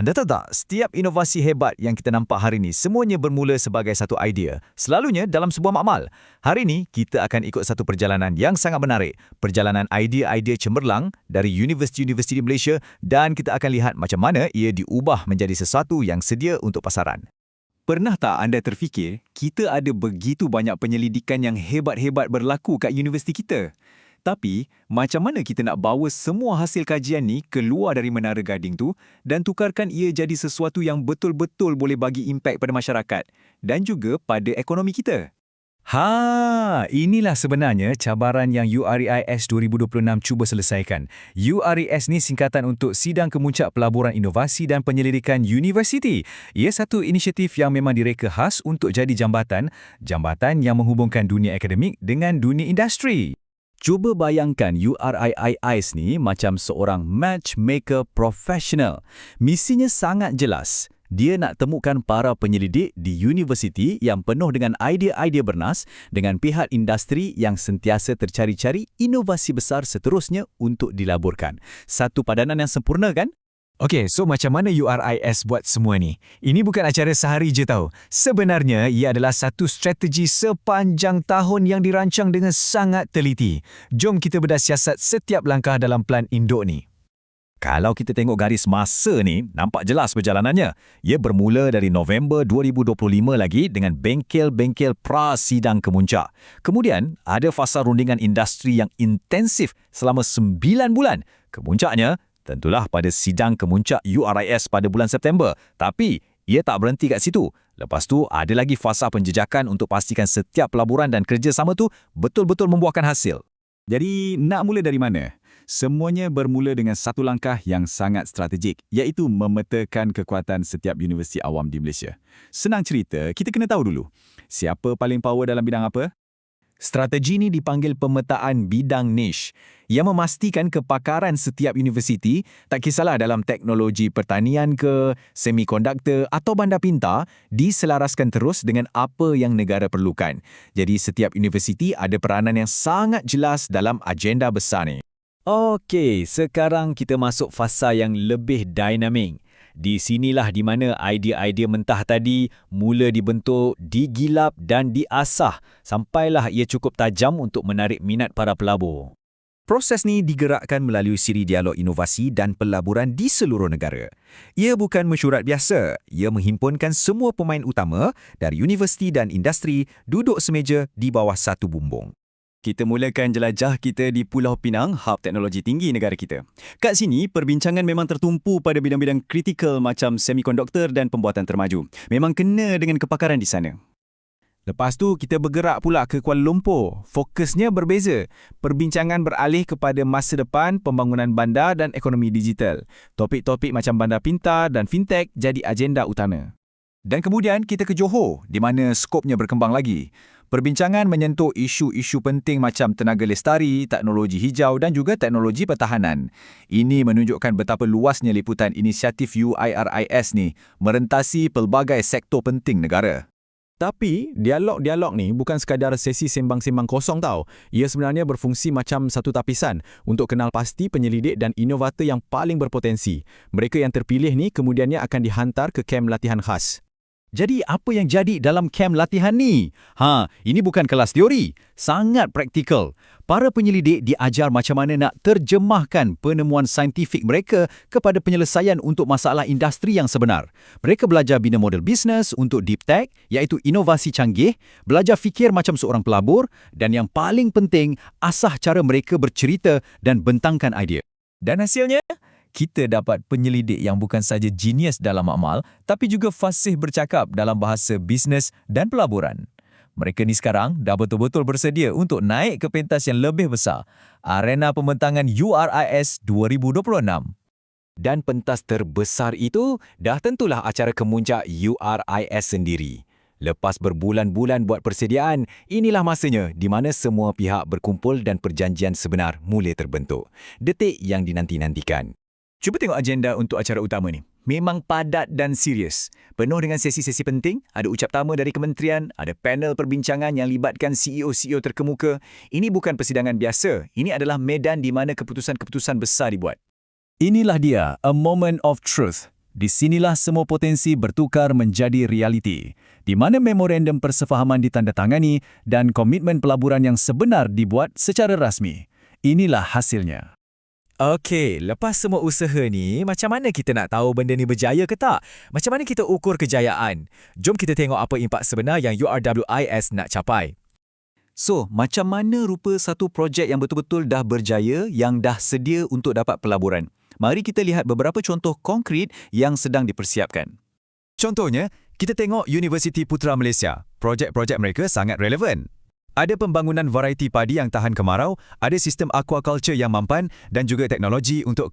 Anda tahu tak, setiap inovasi hebat yang kita nampak hari ini semuanya bermula sebagai satu idea, selalunya dalam sebuah makmal. Hari ini, kita akan ikut satu perjalanan yang sangat menarik, perjalanan idea-idea cemerlang dari universiti-universiti di Malaysia, dan kita akan lihat macam mana ia diubah menjadi sesuatu yang sedia untuk pasaran. Pernah tak anda terfikir, kita ada begitu banyak penyelidikan yang hebat-hebat berlaku kat universiti kita? Tapi, macam mana kita nak bawa semua hasil kajian ni keluar dari Menara Gading tu dan tukarkan ia jadi sesuatu yang betul-betul boleh bagi impak pada masyarakat dan juga pada ekonomi kita? Inilah sebenarnya cabaran yang URIS 2026 cuba selesaikan. URIS ni singkatan untuk Sidang Kemuncak Pelaburan Inovasi dan Penyelidikan Universiti. Ia satu inisiatif yang memang direka khas untuk jadi jambatan yang menghubungkan dunia akademik dengan dunia industri. Cuba bayangkan URIIS ni macam seorang matchmaker profesional. Misinya sangat jelas. Dia nak temukan para penyelidik di universiti yang penuh dengan idea-idea bernas dengan pihak industri yang sentiasa tercari-cari inovasi besar seterusnya untuk dilaburkan. Satu padanan yang sempurna kan? Okey, so macam mana URIS buat semua ni? Ini bukan acara sehari je tau. Sebenarnya, ia adalah satu strategi sepanjang tahun yang dirancang dengan sangat teliti. Jom kita bedah siasat setiap langkah dalam plan induk ni. Kalau kita tengok garis masa ni, nampak jelas perjalanannya. Ia bermula dari November 2025 lagi dengan bengkel-bengkel pra-sidang kemuncak. Kemudian, ada fasa rundingan industri yang intensif selama 9 bulan. Kemuncaknya, tentulah pada sidang kemuncak URIS pada bulan September. Tapi, ia tak berhenti kat situ. Lepas tu, ada lagi fasa penjejakan untuk pastikan setiap pelaburan dan kerjasama tu betul-betul membuahkan hasil. Jadi, nak mula dari mana? Semuanya bermula dengan satu langkah yang sangat strategik, iaitu memetakan kekuatan setiap universiti awam di Malaysia. Senang cerita, kita kena tahu dulu, siapa paling power dalam bidang apa? Strategi ini dipanggil pemetaan bidang niche yang memastikan kepakaran setiap universiti, tak kisahlah dalam teknologi pertanian ke, semikonduktor atau bandar pintar, diselaraskan terus dengan apa yang negara perlukan. Jadi setiap universiti ada peranan yang sangat jelas dalam agenda besar ni. Okey, sekarang kita masuk fasa yang lebih dinamik. Di sinilah di mana idea-idea mentah tadi mula dibentuk, digilap dan diasah sampailah ia cukup tajam untuk menarik minat para pelabur. Proses ni digerakkan melalui siri dialog inovasi dan pelaburan di seluruh negara. Ia bukan mesyuarat biasa, ia menghimpunkan semua pemain utama dari universiti dan industri duduk semeja di bawah satu bumbung. Kita mulakan jelajah kita di Pulau Pinang, hub teknologi tinggi negara kita. Kat sini, perbincangan memang tertumpu pada bidang-bidang kritikal macam semikonduktor dan pembuatan termaju. Memang kena dengan kepakaran di sana. Lepas tu, kita bergerak pula ke Kuala Lumpur. Fokusnya berbeza. Perbincangan beralih kepada masa depan pembangunan bandar dan ekonomi digital. Topik-topik macam bandar pintar dan fintech jadi agenda utama. Dan kemudian kita ke Johor, di mana skopnya berkembang lagi. Perbincangan menyentuh isu-isu penting macam tenaga lestari, teknologi hijau dan juga teknologi pertahanan. Ini menunjukkan betapa luasnya liputan inisiatif UIRIS ni merentasi pelbagai sektor penting negara. Tapi, dialog-dialog ni bukan sekadar sesi sembang-sembang kosong tau. Ia sebenarnya berfungsi macam satu tapisan untuk kenal pasti penyelidik dan inovator yang paling berpotensi. Mereka yang terpilih ni kemudiannya akan dihantar ke kem latihan khas. Jadi apa yang jadi dalam kem latihan ni? Ini bukan kelas teori, sangat praktikal. Para penyelidik diajar macam mana nak terjemahkan penemuan saintifik mereka kepada penyelesaian untuk masalah industri yang sebenar. Mereka belajar bina model bisnes untuk deep tech, iaitu inovasi canggih, belajar fikir macam seorang pelabur, dan yang paling penting, asah cara mereka bercerita dan bentangkan idea. Dan hasilnya? Kita dapat penyelidik yang bukan saja genius dalam amal, tapi juga fasih bercakap dalam bahasa bisnes dan pelaburan. Mereka ni sekarang dah betul-betul bersedia untuk naik ke pentas yang lebih besar, arena pembentangan URIS 2026. Dan pentas terbesar itu dah tentulah acara kemuncak URIS sendiri. Lepas berbulan-bulan buat persediaan, inilah masanya di mana semua pihak berkumpul dan perjanjian sebenar mula terbentuk. Detik yang dinanti-nantikan. Cuba tengok agenda untuk acara utama ni. Memang padat dan serius. Penuh dengan sesi-sesi penting, ada ucap tama dari kementerian, ada panel perbincangan yang libatkan CEO-CEO terkemuka. Ini bukan persidangan biasa. Ini adalah medan di mana keputusan-keputusan besar dibuat. Inilah dia, a moment of truth. Di sinilah semua potensi bertukar menjadi realiti, di mana memorandum persefahaman ditandatangani dan komitmen pelaburan yang sebenar dibuat secara rasmi. Inilah hasilnya. Okey, lepas semua usaha ni, macam mana kita nak tahu benda ni berjaya ke tak? Macam mana kita ukur kejayaan? Jom kita tengok apa impak sebenar yang URWIS nak capai. So, macam mana rupa satu projek yang betul-betul dah berjaya yang dah sedia untuk dapat pelaburan? Mari kita lihat beberapa contoh konkret yang sedang dipersiapkan. Contohnya, kita tengok Universiti Putra Malaysia. Projek-projek mereka sangat relevan. Ada pembangunan varieti padi yang tahan kemarau, ada sistem aquaculture yang mampan dan juga teknologi untuk